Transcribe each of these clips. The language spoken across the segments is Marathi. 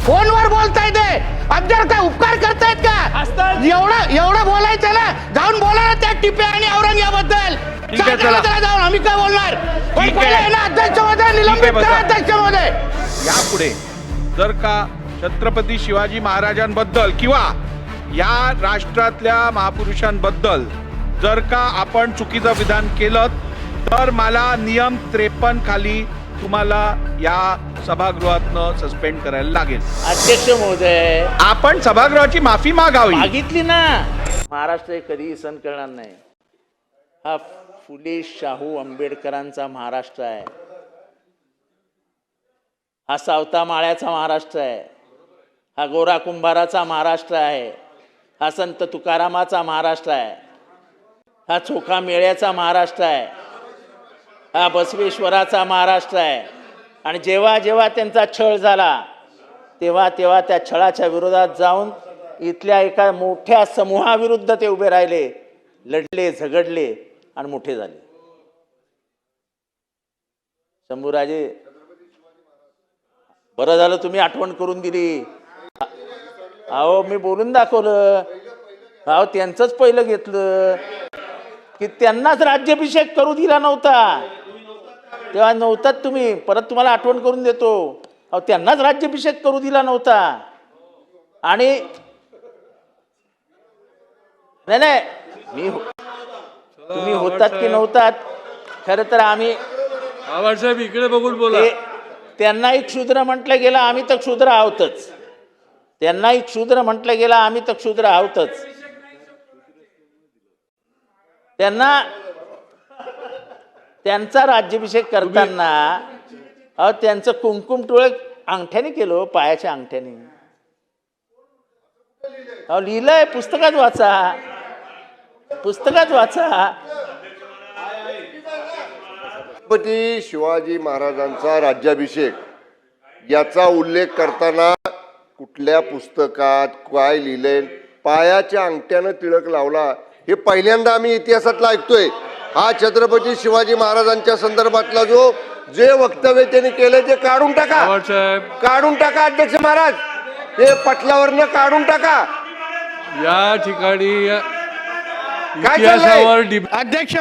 फोनवर बोलताय ते आमच्यावर काय उपकार करतायत का? एवढं बोलायचं ना, जाऊन बोला ना त्या टिपे आणि औरंग्याबद्दल. जाऊन आम्ही काय बोलणार? पण पहिले ना अध्यक्ष महोदय निलंबित करा. अध्यक्ष महोदय यापुढे जर का छत्रपती शिवाजी महाराजांबद्दल किंवा या राष्ट्रातल्या महापुरुषांबद्दल जर का आपण चुकीचं विधान केलं तर मला नियम 53 खाली तुम्हाला या सभागृहातनं सस्पेंड करायला लागेल. अध्यक्ष महोदय आपण सभागृहाची माफी मागावी. मागितली ना. महाराष्ट्र कधीही सण करणार नाही. हा फुले शाहू आंबेडकरांचा महाराष्ट्र आहे. हा सावता माळ्याचा महाराष्ट्र आहे. हा गोरा कुंभाराचा महाराष्ट्र आहे. हा संत तुकारामाचा महाराष्ट्र आहे. हा चोखा मेळ्याचा महाराष्ट्र आहे. हा बसवेश्वराचा महाराष्ट्र आहे. आणि जेव्हा जेव्हा त्यांचा छळ झाला तेव्हा तेव्हा त्या छळाच्या विरोधात जाऊन इथल्या एका मोठ्या समूहाविरुद्ध ते उभे राहिले, लढले, झगडले आणि मोठे झाले. शंभूराजे, बरं झालं तुम्ही आठवण करून दिली. अहो मी बोलून दाखवलं. अहो त्यांचंच पहिलं घेतलं की त्यांनाच राज्याभिषेक करू दिला नव्हता. तेव्हा नव्हतात तुम्ही. परत तुम्हाला आठवण करून देतो. अहो त्यांनाच राज्याभिषेक करू दिला नव्हता. आणि नाही मी तुम्ही होतात की नव्हतात खरं तर आम्ही साहेब इकडे बघून बोला. त्यांनाही क्षुद्र म्हटलं गेलं, आम्ही तर क्षुद्र आहोतच. त्यांनाही क्षुद्र म्हटलं गेलं, आम्ही तर क्षुद्र आहोतच. त्यांचा राज्याभिषेक करताना त्यांचं कुंकुम टोळ अंगठ्याने केलं, पायाच्या अंगठ्याने. लिहिलंय, पुस्तकात वाचा, पुस्तकात वाचा. छत्रपती शिवाजी महाराजांचा राज्याभिषेक याचा उल्लेख करताना कुठल्या पुस्तकात काय लिहिलंय? पायाच्या अंगठ्यानं टिळक लावला हे पहिल्यांदा आम्ही इतिहासातला ऐकतोय. हा छत्रपती शिवाजी महाराजांच्या संदर्भातला जे वक्तव्य त्यांनी केले ते काढून टाका. काढून टाका अध्यक्ष महाराज. ते पटलावरनं काढून टाका. या ठिकाणी काय चाललंय? अध्यक्ष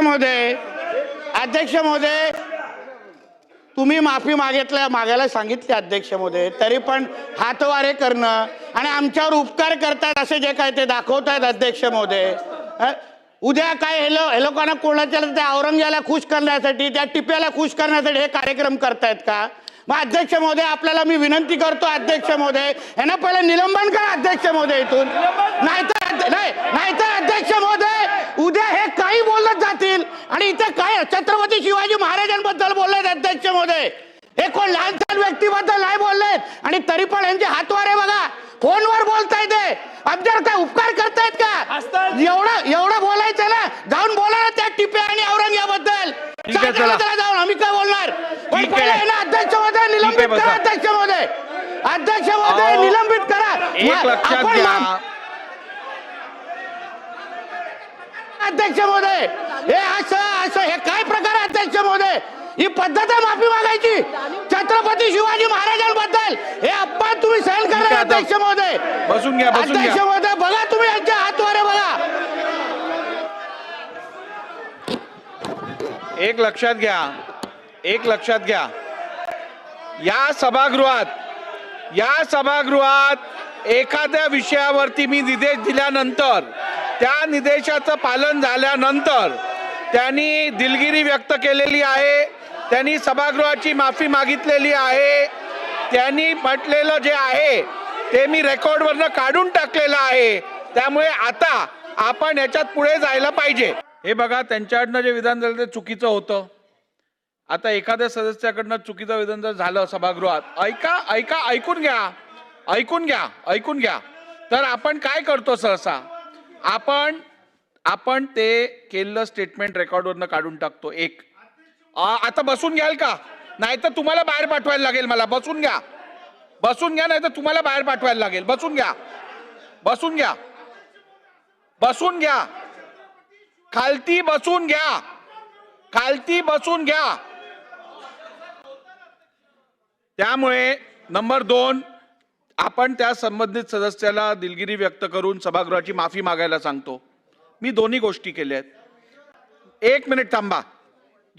महोदय तुम्ही माफी मागायला सांगितले अध्यक्ष महोदय, तरी पण हातवारे करणं आणि आमच्यावर उपकार करतात असे जे काय ते दाखवतायत अध्यक्ष महोदय. उद्या काय हे लोकांना कोणाच्या त्या औरंग्याला खुश करण्यासाठी, त्या टिप्याला खुश करण्यासाठी हे कार्यक्रम करतायत का? मग अध्यक्ष महोदय आपल्याला मी विनंती करतो अध्यक्ष महोदय, यांना पहिले निलंबन करा अध्यक्ष महोदय इथून. नाहीतर अध्यक्ष महोदय उद्या हे काही बोलत जातील आणि इथे काय छत्रपती शिवाजी महाराजांबद्दल बोललेत अध्यक्ष महोदय. हे कोण लहान सहान व्यक्तीबद्दल नाही बोललेत आणि तरी पण यांचे हातवारे बघा. फोनवर बोलताय ते आमच्यावर काय उपकार करतायत का? एवढं बोलायचं ना, जाऊन बोला ना त्या टिपे आणि औरंग्याबद्दल. जाऊन आम्ही काय बोलणार? पण पहिले ना अध्यक्ष महोदय निलंबित करा. अध्यक्ष महोदय निलंबित करा. एक लक्षात घ्या अध्यक्ष महोदय, हे असं हे काय प्रकार आहे अध्यक्ष महोदय? ही पद्धत आहे माफी मागायची छत्रपती शिवाजी महाराजांबद्दल. हे अपमान तुम्ही सहन करणार अध्यक्ष महोदय. बसून घ्या. अध्यक्ष महोदय बघा तुम्ही यांच्या हातवारे बघा. एक लक्षात घ्या, या सभागृहात एखाद्या विषयावरती मी निर्देश दिल्यानंतर त्या निर्देशाचं पालन झाल्यानंतर त्यांनी दिलगिरी व्यक्त केलेली आहे, त्यांनी सभागृहाची माफी मागितलेली आहे, त्यांनी म्हटलेलं जे आहे ते मी रेकॉर्डवरनं काढून टाकलेलं आहे. त्यामुळे आता आपण याच्यात पुढे जायला पाहिजे. हे बघा, त्यांच्याकडनं जे विधान झालं ते चुकीचं होतं. आता एखाद्या सदस्याकडनं चुकीचं विधान जर झालं सभागृहात, ऐकून घ्या. तर आपण काय करतो सहसा, आपण ते केलेलं स्टेटमेंट रेकॉर्डवरनं काढून टाकतो. आता बसून घ्याल का? नाही तर तुम्हाला बाहेर पाठवायला लागेल मला. बसून घ्या, नाही तर तुम्हाला बाहेर पाठवायला लागेल. बसून घ्या. खालती बसून घ्या. त्यामुळे नंबर 2, आपण त्या संबंधित सदस्याला दिलगिरी व्यक्त करून सभागृहाची माफी मागायला सांगतो. मी दोन्ही गोष्टी केल्या आहेत. 1 मिनिट थांबा.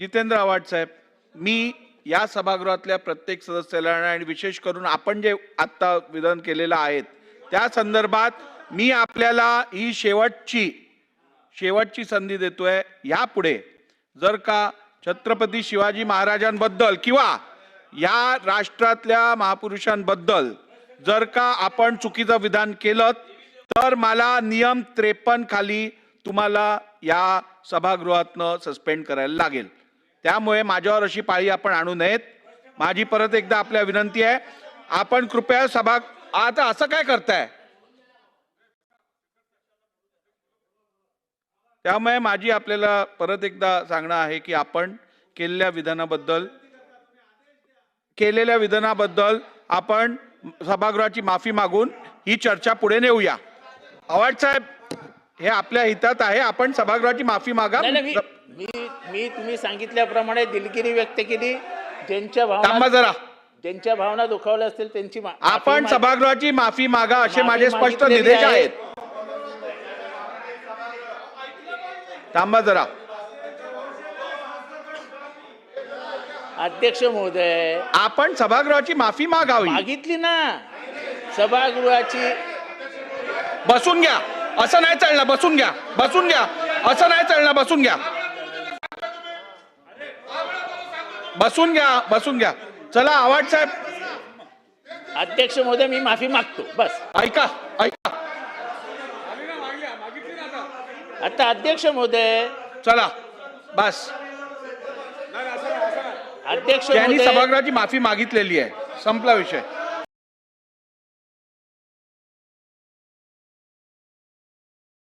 जितेंद्र आव्हाड साहेब, मी या सभागृहातल्या प्रत्येक सदस्याला आणि विशेष करून आपण जे आत्ता विधान केलेलं आहे त्या संदर्भात मी आपल्याला ही शेवटची संधी देतोय. यापुढे जर का छत्रपती शिवाजी महाराजांबद्दल किंवा या राष्ट्रातल्या महापुरुषांबद्दल जर का आपण चुकीचं विधान केलं तर मला नियम 53 खाली तुम्हाला या सभागृहातनं सस्पेंड करायला लागेल. त्यामुळे माझ्यावर अशी पाळी आपण आणू नयेत. माझी परत एकदा आपल्या विनंती आहे, आपण कृपया आता असं काय करताय? त्यामुळे माझी आपल्याला परत एकदा सांगणं आहे की आपण केलेल्या विधानाबद्दल आपण सभागृहाची माफी मागून ही चर्चा पुढे नेऊया. आव्हाड साहेब, हे आपल्या हितात आहे, आपण सभागृहाची माफी मागा. मी तुम्ही सांगितल्याप्रमाणे दिलगिरी व्यक्त केली. थांबा जरा. ज्यांच्या भावना दुखावल्या असतील त्यांची आपण सभागृहाची माफी मागा असे माझे स्पष्ट निर्देश आहेत. थांबा जरा. अध्यक्ष महोदय, आपण सभागृहाची माफी मागावी. मागितली ना सभागृहाची. बसून घ्या. असं नाही चालणार. बसून घ्या. असं नाही चालणार. बसून घ्या. चला आव्हाड साहेब. अध्यक्ष महोदय, मी माफी मागतो. बस ऐका. आता अध्यक्ष महोदय. चला बस. अध्यक्ष त्यांनी महोदय, सभागृहाची माफी मागितलेली आहे. संपला विषय.